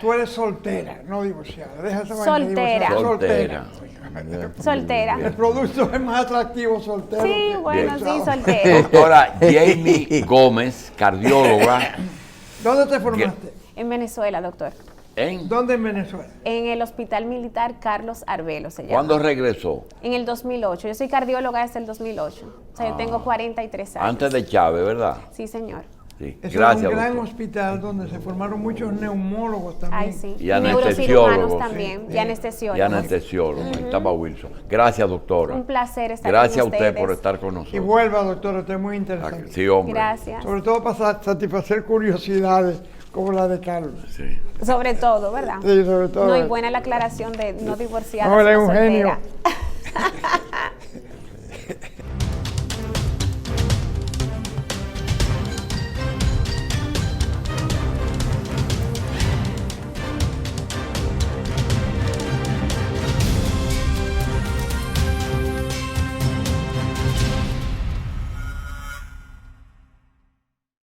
Tú eres soltera, no divorciada. Deja esa vaina, Soltera. divorciada. Soltera. El producto es más atractivo soltero. Sí, que bueno, sí, casado. soltera. Doctora Jamie Gómez, cardióloga, ¿Dónde te formaste? En Venezuela, doctor. ¿en? ¿Dónde en Venezuela? En el Hospital Militar Carlos Arbelo se llama. ¿Cuándo regresó? En el 2008. Yo soy cardióloga desde el 2008. O sea, yo tengo 43 años. Antes de Chávez, ¿verdad? Sí, señor. Sí. Es Gracias, un gran doctor. hospital donde se formaron muchos neumólogos también. Ay, sí. Y Neurocirujanos anestesiólogos. también. Sí. Y anestesiólogos. Y anestesiólogo. Ahí estaba Wilson. Gracias, doctora. Un placer estar Gracias a con usted ustedes. por estar con Y nosotros. vuelva, doctor, usted es muy interesante. Sí, hombre. Gracias. Sobre todo para satisfacer curiosidades como la de Carlos. Sí. Sobre todo, ¿verdad? Sí, sobre todo. No, y buena la aclaración de no divorciada, No, él es sino un genio. soltera.